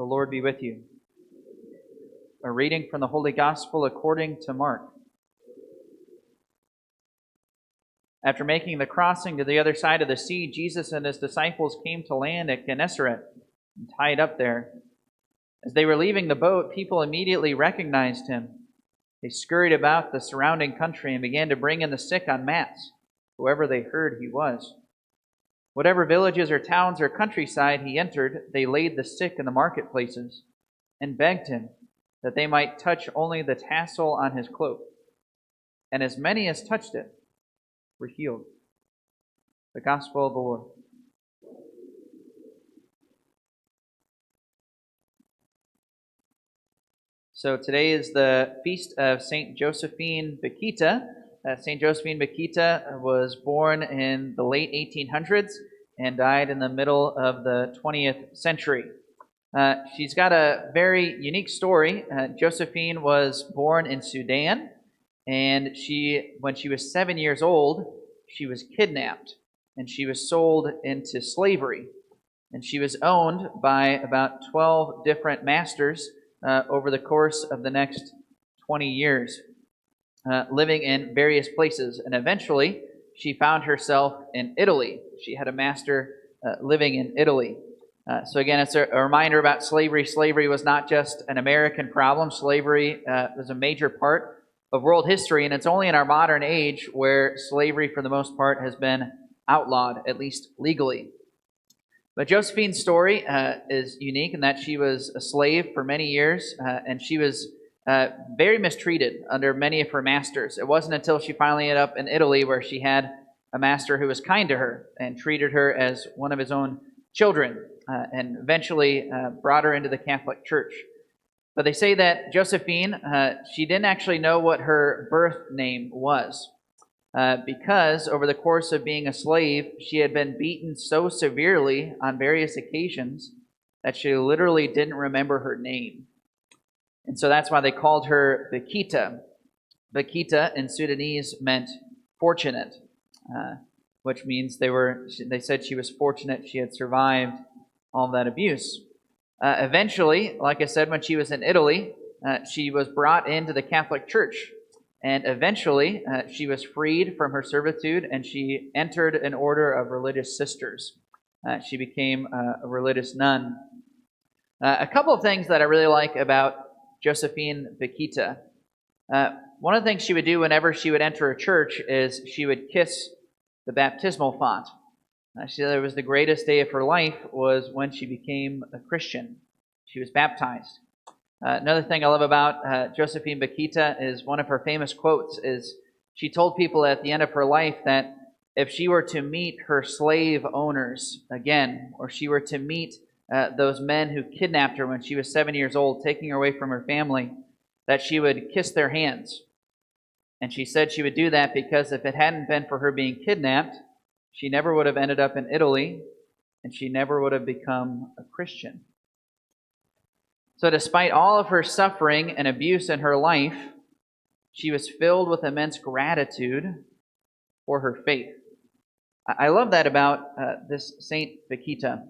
The Lord be with you. A reading from the Holy Gospel according to Mark. After making the crossing to the other side of the sea, Jesus and his disciples came to land at Gennesaret and tied up there. As they were leaving the boat, people immediately recognized him. They scurried about the surrounding country and began to bring in the sick on mats, whoever they heard he was. Whatever villages or towns or countryside he entered, they laid the sick in the marketplaces and begged him that they might touch only the tassel on his cloak. And as many as touched it were healed. The Gospel of the Lord. So today is the feast of St. Josephine Bakhita. St. Josephine Bakhita was born in the late 1800s and died in the middle of the 20th century. She's got a very unique story. Josephine was born in Sudan, and when she was 7 years old, she was kidnapped, and she was sold into slavery. And she was owned by about 12 different masters over the course of the next 20 years, living in various places. And eventually, she found herself in Italy. She had a master living in Italy. So again, it's a reminder about slavery. Slavery was not just an American problem. Slavery was a major part of world history, and it's only in our modern age where slavery, for the most part, has been outlawed, at least legally. But Josephine's story is unique in that she was a slave for many years, and she was very mistreated under many of her masters. It wasn't until she finally ended up in Italy where she had a master who was kind to her and treated her as one of his own children, and eventually brought her into the Catholic Church. But they say that Josephine, she didn't actually know what her birth name was. Because over the course of being a slave, she had been beaten so severely on various occasions that she literally didn't remember her name. And so that's why they called her Bakhita. Bakhita in Sudanese meant fortunate, which means they said she was fortunate she had survived all that abuse. Eventually, like I said, when she was in Italy, she was brought into the Catholic Church. And eventually, she was freed from her servitude, and she entered an order of religious sisters. She became a religious nun. A couple of things that I really like about Josephine Bakhita. One of the things she would do whenever she would enter a church is she would kiss the baptismal font. She said it was the greatest day of her life was when she became a Christian. She was baptized. Another thing I love about Josephine Bakhita is one of her famous quotes is she told people at the end of her life that if she were to meet her slave owners again, or she were to meet those men who kidnapped her when she was 7 years old, taking her away from her family, that she would kiss their hands. And she said she would do that because if it hadn't been for her being kidnapped, she never would have ended up in Italy, and she never would have become a Christian. So despite all of her suffering and abuse in her life, she was filled with immense gratitude for her faith. I love that about this Saint Bakhita.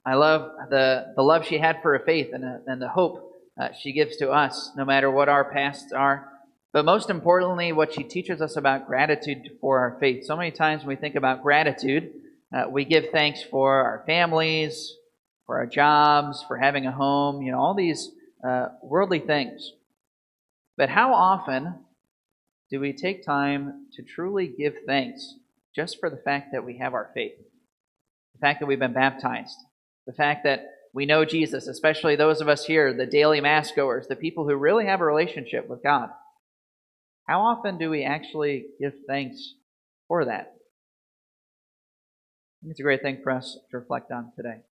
I love the love she had for her faith and the hope she gives to us, no matter what our pasts are. But most importantly, what she teaches us about gratitude for our faith. So many times when we think about gratitude, we give thanks for our families, for our jobs, for having a home, all these worldly things. But how often do we take time to truly give thanks just for the fact that we have our faith? The fact that we've been baptized, the fact that we know Jesus, especially those of us here, the daily Mass goers, the people who really have a relationship with God. How often do we actually give thanks for that? I think it's a great thing for us to reflect on today.